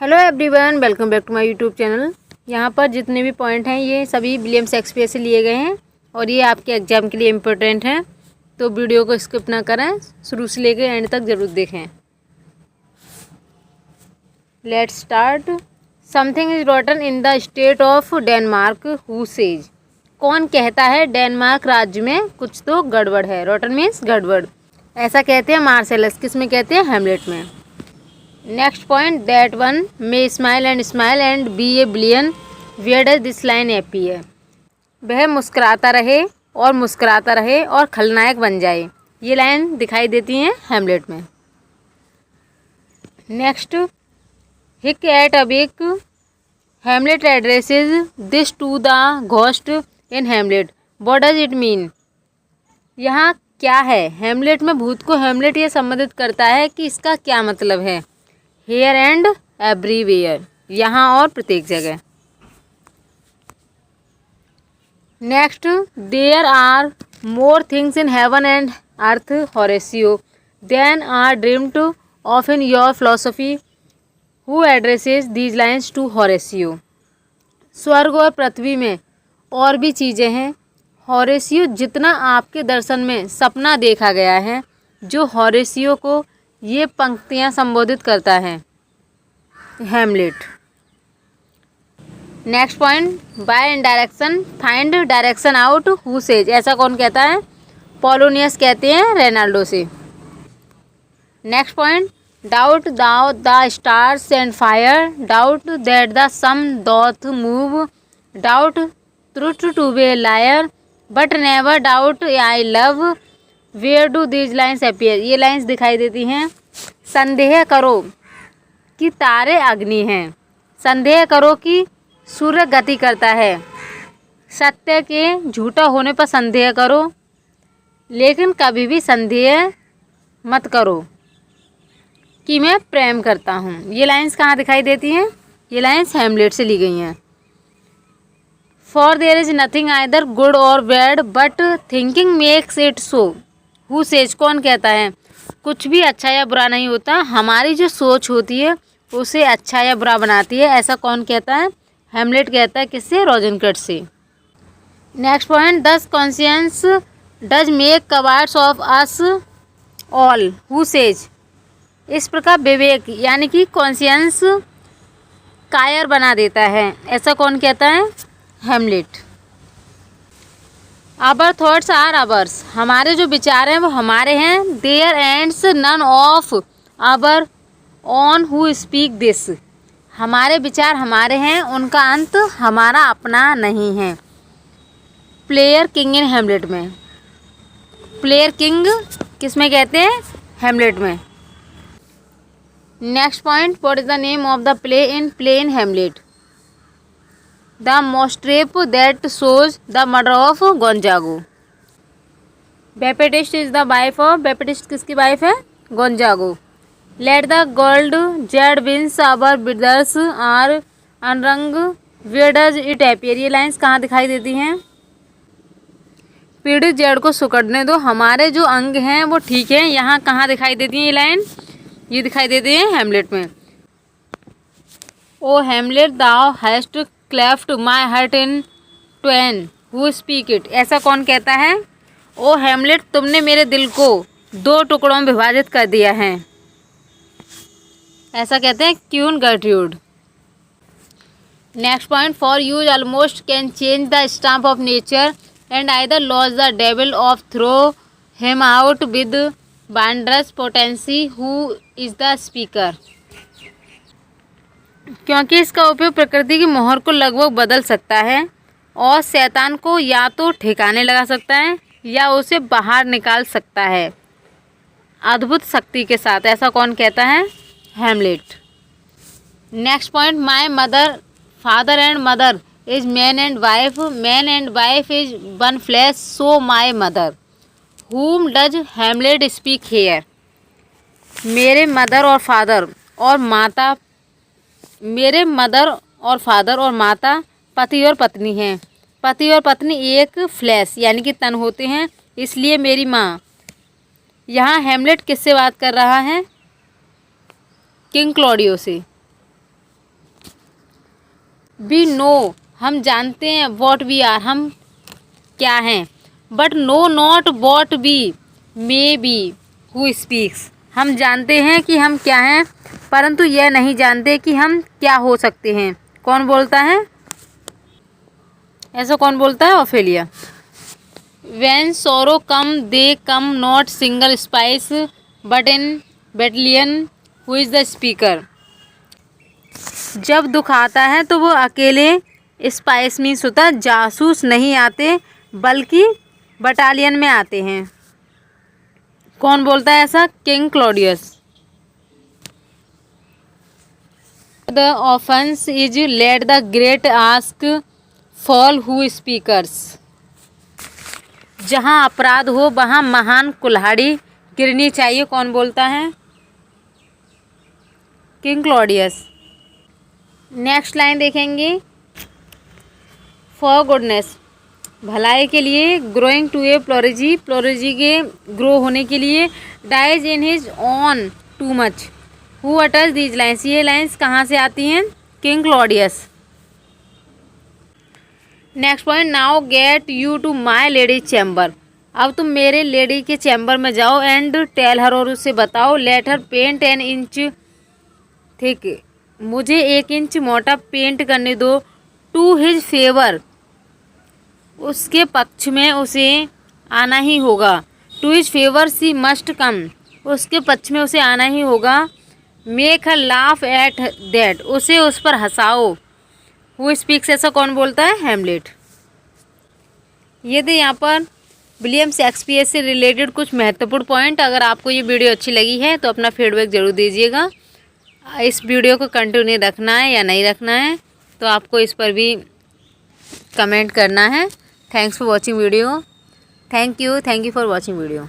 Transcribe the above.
Hello everyone, welcome back to my YouTube channel. यहाँ पर जितने भी पॉइंट हैं ये सभी विलियम शेक्सपियर से लिए गए हैं और ये आपके एग्जाम के लिए इम्पोर्टेंट हैं, तो वीडियो को स्किप ना करें, शुरू से लेकर एंड तक ज़रूर देखें। Let's start. Something is रॉटन in the state of Denmark who says. कौन कहता है डेनमार्क राज्य में कुछ तो गड़बड़ है। रॉटन मीन्स गड़बड़। ऐसा कहते हैं मार्सेलस। किस में कहते हैं? हैमलेट में। Next point, that one may smile and be a villain, where does this line appear. वह मुस्कुराता रहे और खलनायक बन जाए। ये लाइन दिखाई देती हैं हैमलेट में। नेक्स्ट, हिक एट अवेक, Hamlet addresses this to the ghost in Hamlet, what does it mean. यहाँ क्या है? हैमलेट में भूत को हैमलेट ये संबोधित करता है कि इसका क्या मतलब है। हेयर एंड एवरीवेयर, यहाँ और प्रत्येक जगह। Next, there are more things in heaven and earth Horatio than are dreamed of in your philosophy, who addresses these lines to Horatio. स्वर्ग और पृथ्वी में और भी चीज़ें हैं। होरेसियो जितना आपके दर्शन में सपना देखा गया है, जो होरेसियो को ये पंक्तियाँ संबोधित करता है Hamlet. Next point, by direction find direction out who says. ऐसा कौन कहता है? पोलोनियस कहते हैं रेनाल्डो से। Next point, doubt thou the stars and fire, doubt that the sun doth move, doubt truth to be a liar but never doubt I love, where do these lines appear. ये lines दिखाई देती हैं। संदेह करो कि तारे अग्नि हैं, संदेह करो कि सूर्य गति करता है, सत्य के झूठा होने पर संदेह करो, लेकिन कभी भी संदेह मत करो कि मैं प्रेम करता हूँ। ये लाइन्स कहाँ दिखाई देती हैं? ये लाइन्स हैमलेट से ली गई हैं। For there is nothing either good or bad but thinking makes it so, who says. कौन कहता है? कुछ भी अच्छा या बुरा नहीं होता, हमारी जो सोच होती है उसे अच्छा या बुरा बनाती है। ऐसा कौन कहता है? हैमलेट कहता है। किससे? रोजेनक्रेट्ज से। Next point, thus conscience does make cowards of us all, who says. इस प्रकार विवेक यानी कि कॉन्शियंस कायर बना देता है। ऐसा कौन कहता है? Hamlet. Our thoughts are ours, हमारे जो विचार हैं वो हमारे हैं। Their ends none of our own who speak this, हमारे विचार हमारे हैं, उनका अंत हमारा अपना नहीं है। प्लेयर किंग इन हैमलेट में। प्लेयर किंग किस में कहते हैं? हैमलेट में। Next point, what is the name of the play in Hamlet. The mousetrap that shows the murder of Gonzago. Baptista is the wife of, Baptista किसकी wife है? Gonzago. Let the gold jade wince our brothers are unwrung, where does it appear. ये lines कहाँ दिखाई देती हैं? पीड़ित Z को सुकड़ने दो, हमारे जो अंग हैं वो ठीक हैं। यहाँ कहाँ दिखाई देती हैं ये लाइन? ये दिखाई देती है हैमलेट में। O Hamlet thou hast cleft my heart in twain, who speak it. ऐसा कौन कहता है? ओ हैमलेट, तुमने मेरे दिल को दो टुकड़ों में विभाजित कर दिया है। ऐसा कहते हैं queen Gertrude. Next point, for use almost can change the stamp of nature and either lodge the devil of throw him out with wondrous potency, who is the speaker. क्योंकि इसका उपयोग प्रकृति की मोहर को लगभग बदल सकता है और शैतान को या तो ठिकाने लगा सकता है या उसे बाहर निकाल सकता है अद्भुत शक्ति के साथ। ऐसा कौन कहता है? Hamlet. Next point, my mother father and mother is man and wife is one flesh, so my mother, whom does Hamlet speak here. मेरे मदर और फादर और माता पति और पत्नी हैं। पति और पत्नी एक फ्लैश यानी कि तन होते हैं, इसलिए मेरी माँ। यहाँ हैमलेट किससे बात कर रहा है? किंग क्लॉडियो से। वी नो, हम जानते हैं, वॉट वी आर, हम क्या हैं, but know not what we may be who speaks, हम जानते हैं कि हम क्या हैं परंतु यह नहीं जानते कि हम क्या हो सकते हैं। कौन बोलता है? ऐसा कौन बोलता है? Ophelia. When sorrow come, they come not single spice, but in battalion. Who is the speaker? जब दुख आता है तो वो अकेले स्पाइस मीन्स होता है जासूस नहीं आते बल्कि बटालियन में आते हैं। कौन बोलता है ऐसा? King Claudius. The offence is let the great ask fall who speakers. जहाँ अपराध हो वहाँ महान कुल्हाड़ी गिरनी चाहिए। कौन बोलता है? King Claudius. नेक्स्ट लाइन देखेंगे। फॉर गुडनेस, भलाई के लिए, ग्रोइंग टू ए प्लोरेजी, प्लोरेजी के ग्रो होने के लिए, dies in his own too much. Who utters these lines, ये लाइन्स कहाँ से आती हैं? King Claudius. Next point, now get you to my lady chamber. अब तुम मेरे लेडी के चैम्बर में जाओ एंड टेल हर, और उससे बताओ, let her paint an inch thick, मुझे 1 इंच मोटा पेंट करने दो, टू हिज फेवर, उसके पक्ष में उसे आना ही होगा, to his favour she must come, उसके पक्ष में उसे आना ही होगा, make her laugh at that, उसे उस पर हंसाओ। हु स्पीक्स, ऐसा कौन बोलता है? हैमलेट। ये थे यहाँ पर विलियम शेक्सपियर से रिलेटेड कुछ महत्वपूर्ण पॉइंट। अगर आपको ये वीडियो अच्छी लगी है तो अपना फीडबैक ज़रूर दीजिएगा। इस वीडियो को कंटिन्यू रखना है या नहीं रखना है तो आपको इस पर भी कमेंट करना है। Thanks for watching video. Thank you for watching video.